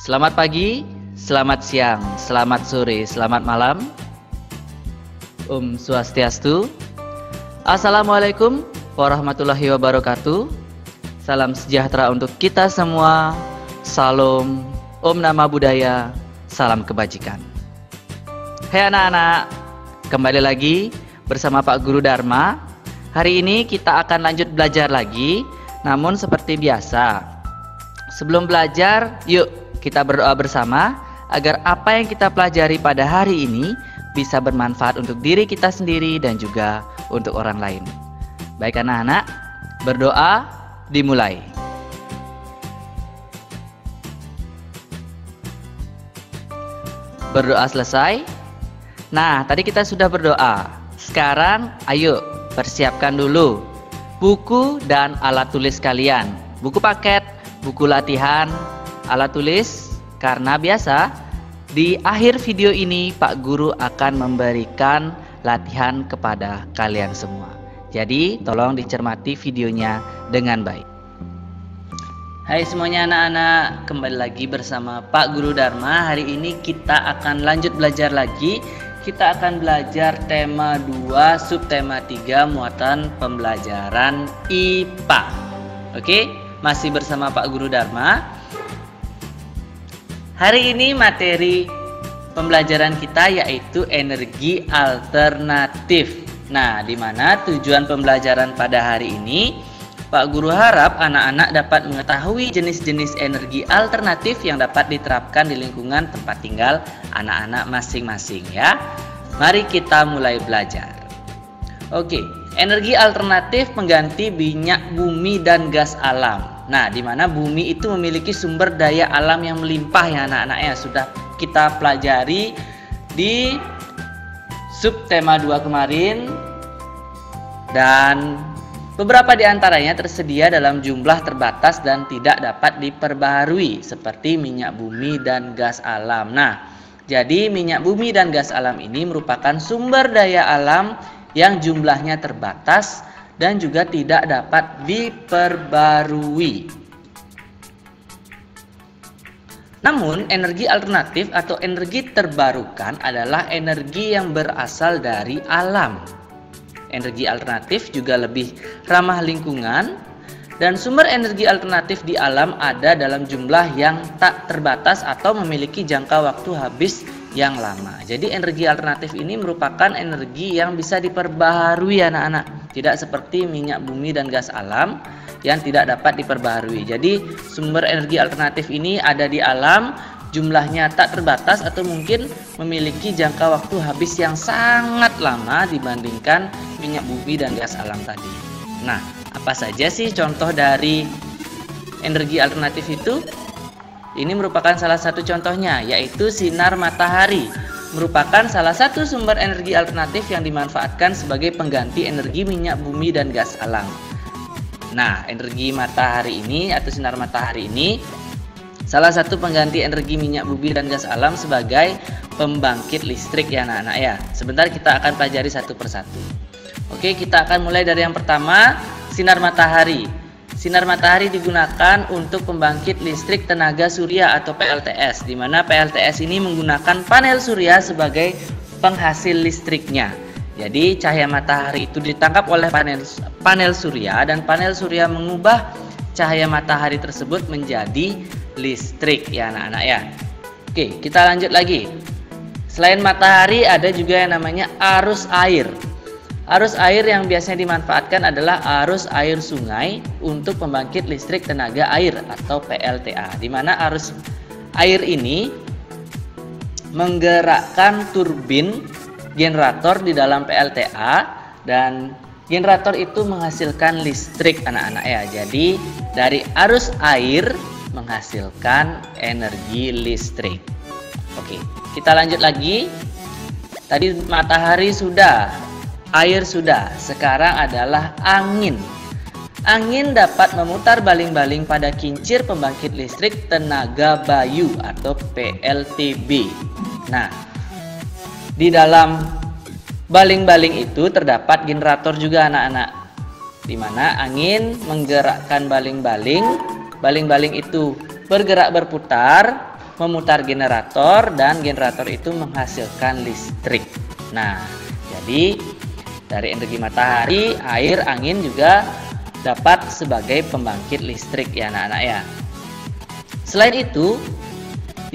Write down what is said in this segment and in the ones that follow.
Selamat pagi, selamat siang, selamat sore, selamat malam. Om Swastiastu. Assalamualaikum warahmatullahi wabarakatuh. Salam sejahtera untuk kita semua. Salam, Om Nama Budaya, salam kebajikan. Hai anak-anak, kembali lagi bersama Pak Guru Dharma. Hari ini kita akan lanjut belajar lagi. Namun seperti biasa, sebelum belajar, yuk kita berdoa bersama agar apa yang kita pelajari pada hari ini bisa bermanfaat untuk diri kita sendiri dan juga untuk orang lain. Baik anak-anak, berdoa dimulai. Berdoa selesai. Nah, tadi kita sudah berdoa. Sekarang ayo persiapkan dulu buku dan alat tulis kalian. Buku paket, buku latihan, alat tulis. Karena biasa di akhir video ini Pak Guru akan memberikan latihan kepada kalian semua. Jadi tolong dicermati videonya dengan baik. Hai semuanya anak-anak, kembali lagi bersama Pak Guru Dharma. Hari ini kita akan lanjut belajar lagi. Kita akan belajar tema 2, subtema 3, muatan pembelajaran IPA. Oke, masih bersama Pak Guru Dharma. Hari ini materi pembelajaran kita yaitu energi alternatif. Nah, di mana tujuan pembelajaran pada hari ini, Pak Guru harap anak-anak dapat mengetahui jenis-jenis energi alternatif yang dapat diterapkan di lingkungan tempat tinggal anak-anak masing-masing ya. Mari kita mulai belajar. Oke, energi alternatif pengganti minyak bumi dan gas alam. Nah, di mana bumi itu memiliki sumber daya alam yang melimpah ya anak-anak ya. Sudah kita pelajari di subtema 2 kemarin. Dan beberapa di antaranya tersedia dalam jumlah terbatas dan tidak dapat diperbaharui seperti minyak bumi dan gas alam. Nah, jadi minyak bumi dan gas alam ini merupakan sumber daya alam yang jumlahnya terbatas dan juga tidak dapat diperbarui. Namun, energi alternatif atau energi terbarukan adalah energi yang berasal dari alam. Energi alternatif juga lebih ramah lingkungan dan sumber energi alternatif di alam ada dalam jumlah yang tak terbatas atau memiliki jangka waktu habis yang lama. Jadi energi alternatif ini merupakan energi yang bisa diperbaharui anak-anak. Tidak seperti minyak bumi dan gas alam yang tidak dapat diperbaharui. Jadi sumber energi alternatif ini ada di alam, jumlahnya tak terbatas atau mungkin memiliki jangka waktu habis yang sangat lama dibandingkan minyak bumi dan gas alam tadi. Nah, apa saja sih contoh dari energi alternatif itu? Ini merupakan salah satu contohnya, yaitu sinar matahari. Merupakan salah satu sumber energi alternatif yang dimanfaatkan sebagai pengganti energi minyak bumi dan gas alam. Nah, energi matahari ini atau sinar matahari ini salah satu pengganti energi minyak bumi dan gas alam sebagai pembangkit listrik ya anak-anak ya. Sebentar kita akan pelajari satu persatu. Oke, kita akan mulai dari yang pertama, sinar matahari. Sinar matahari digunakan untuk pembangkit listrik tenaga surya atau PLTS, di mana PLTS ini menggunakan panel surya sebagai penghasil listriknya. Jadi cahaya matahari itu ditangkap oleh panel surya dan panel surya mengubah cahaya matahari tersebut menjadi listrik ya anak-anak ya. Oke, kita lanjut lagi. Selain matahari ada juga yang namanya arus air. Arus air yang biasanya dimanfaatkan adalah arus air sungai untuk pembangkit listrik tenaga air atau PLTA, di mana arus air ini menggerakkan turbin generator di dalam PLTA dan generator itu menghasilkan listrik anak-anak ya. Jadi dari arus air menghasilkan energi listrik. Oke, kita lanjut lagi. Tadi matahari sudah, air sudah, sekarang adalah angin. Angin dapat memutar baling-baling pada kincir pembangkit listrik tenaga bayu atau PLTB. Nah, di dalam baling-baling itu terdapat generator juga anak-anak, di mana angin menggerakkan baling-baling. Baling-baling itu bergerak berputar memutar generator dan generator itu menghasilkan listrik. Nah, jadi dari energi matahari, air, angin juga dapat sebagai pembangkit listrik ya anak-anak ya. Selain itu,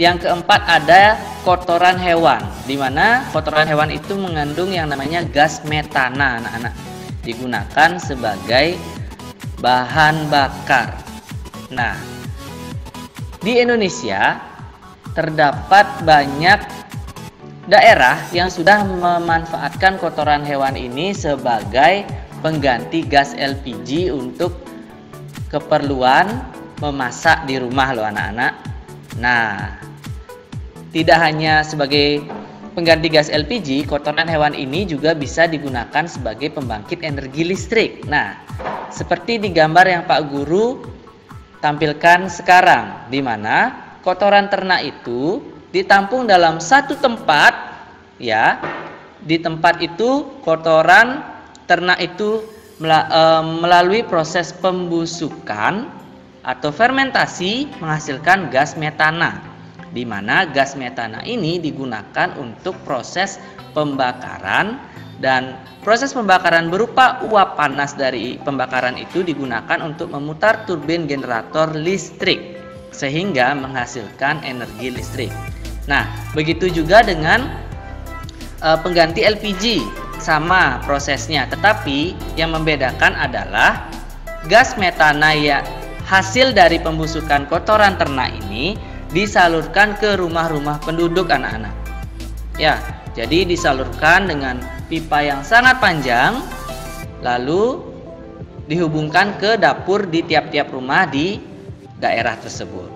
yang keempat ada kotoran hewan, di mana kotoran hewan itu mengandung yang namanya gas metana anak-anak, digunakan sebagai bahan bakar. Nah, di Indonesia terdapat banyak daerah yang sudah memanfaatkan kotoran hewan ini sebagai pengganti gas LPG untuk keperluan memasak di rumah loh anak-anak. Nah, tidak hanya sebagai pengganti gas LPG, kotoran hewan ini juga bisa digunakan sebagai pembangkit energi listrik. Nah, seperti di gambar yang Pak Guru tampilkan sekarang, di mana kotoran ternak itu ditampung dalam satu tempat ya. Di tempat itu kotoran ternak itu melalui proses pembusukan atau fermentasi menghasilkan gas metana, di mana gas metana ini digunakan untuk proses pembakaran, dan proses pembakaran berupa uap panas dari pembakaran itu digunakan untuk memutar turbin generator listrik sehingga menghasilkan energi listrik. Nah, begitu juga dengan pengganti LPG, sama prosesnya, tetapi yang membedakan adalah gas metana ya hasil dari pembusukan kotoran ternak ini disalurkan ke rumah-rumah penduduk anak-anak. Ya, jadi disalurkan dengan pipa yang sangat panjang, lalu dihubungkan ke dapur di tiap-tiap rumah di daerah tersebut.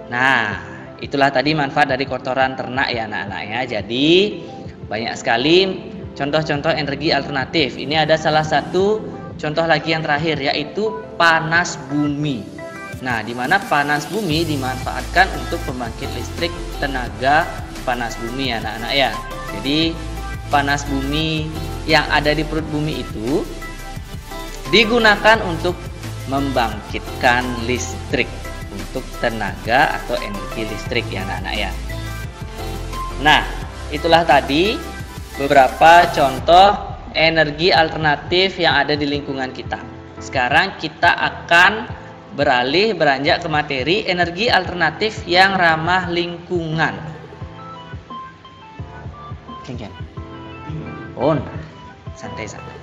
Nah, itulah tadi manfaat dari kotoran ternak ya anak-anak ya. Jadi banyak sekali contoh-contoh energi alternatif. Ini ada salah satu contoh lagi yang terakhir, yaitu panas bumi. Nah, di mana panas bumi dimanfaatkan untuk pembangkit listrik tenaga panas bumi ya anak-anak ya. Jadi panas bumi yang ada di perut bumi itu digunakan untuk membangkitkan listrik, untuk tenaga atau energi listrik ya anak-anak ya. Nah, itulah tadi beberapa contoh energi alternatif yang ada di lingkungan kita. Sekarang kita akan beranjak ke materi energi alternatif yang ramah lingkungan. Santai-santai.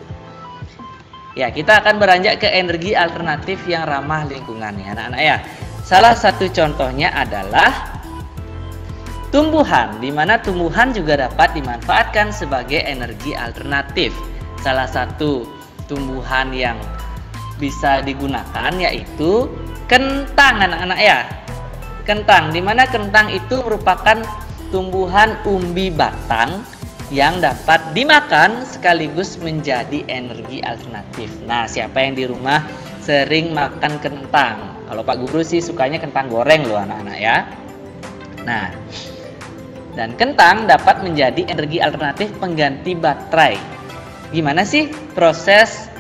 Ya, kita akan beranjak ke energi alternatif yang ramah lingkungan ya anak-anak ya. Salah satu contohnya adalah tumbuhan, di mana tumbuhan juga dapat dimanfaatkan sebagai energi alternatif. Salah satu tumbuhan yang bisa digunakan yaitu kentang anak-anak ya. Kentang, di mana kentang itu merupakan tumbuhan umbi batang yang dapat dimakan sekaligus menjadi energi alternatif. Nah, siapa yang di rumah sering makan kentang? Kalau Pak Guru sih sukanya kentang goreng loh anak-anak ya. Nah, dan kentang dapat menjadi energi alternatif pengganti baterai. Gimana sih proses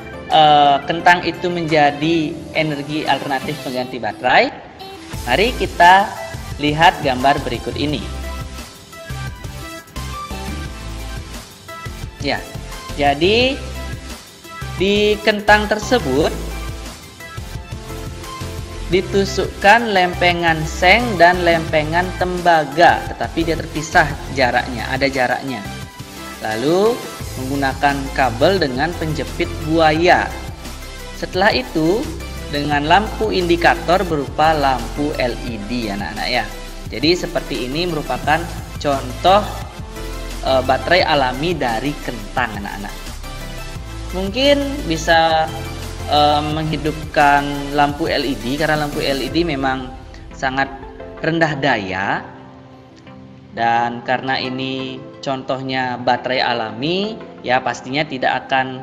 kentang itu menjadi energi alternatif pengganti baterai? Mari kita lihat gambar berikut ini. Ya, jadi di kentang tersebut ditusukkan lempengan seng dan lempengan tembaga, tetapi dia terpisah jaraknya, ada jaraknya. Lalu menggunakan kabel dengan penjepit buaya. Setelah itu dengan lampu indikator berupa lampu LED anak-anak ya. Jadi seperti ini merupakan contoh baterai alami dari kentang anak-anak. Mungkin bisa menghidupkan lampu LED, karena lampu LED memang sangat rendah daya, dan karena ini contohnya baterai alami ya pastinya tidak akan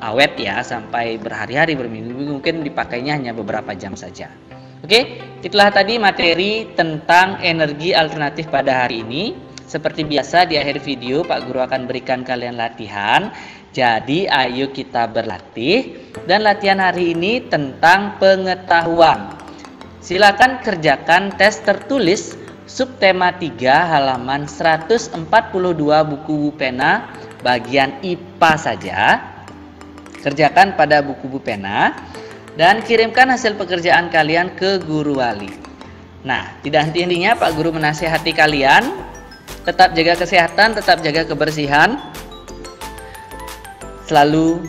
awet ya sampai berhari-hari, berminggu-minggu, mungkin dipakainya hanya beberapa jam saja. Oke, itulah tadi materi tentang energi alternatif pada hari ini. Seperti biasa di akhir video Pak Guru akan berikan kalian latihan. Jadi ayo kita berlatih, dan latihan hari ini tentang pengetahuan. Silakan kerjakan tes tertulis subtema 3 halaman 142 buku pena bagian IPA saja. Kerjakan pada buku pena dan kirimkan hasil pekerjaan kalian ke guru wali. Nah, tidak henti-hentinya Pak Guru menasihati kalian, tetap jaga kesehatan, tetap jaga kebersihan, selalu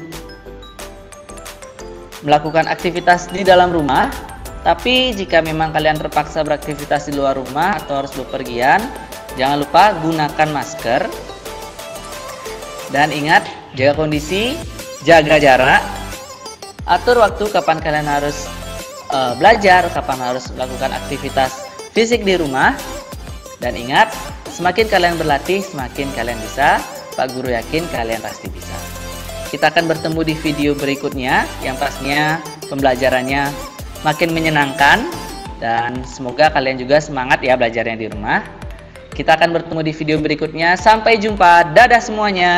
melakukan aktivitas di dalam rumah. Tapi jika memang kalian terpaksa beraktivitas di luar rumah atau harus bepergian, jangan lupa gunakan masker. Dan ingat, jaga kondisi, jaga jarak, atur waktu kapan kalian harus belajar, kapan harus melakukan aktivitas fisik di rumah. Dan ingat, semakin kalian berlatih, semakin kalian bisa. Pak Guru yakin kalian pasti bisa. Kita akan bertemu di video berikutnya, yang pastinya pembelajarannya makin menyenangkan. Dan semoga kalian juga semangat ya belajarnya di rumah. Kita akan bertemu di video berikutnya. Sampai jumpa, dadah semuanya.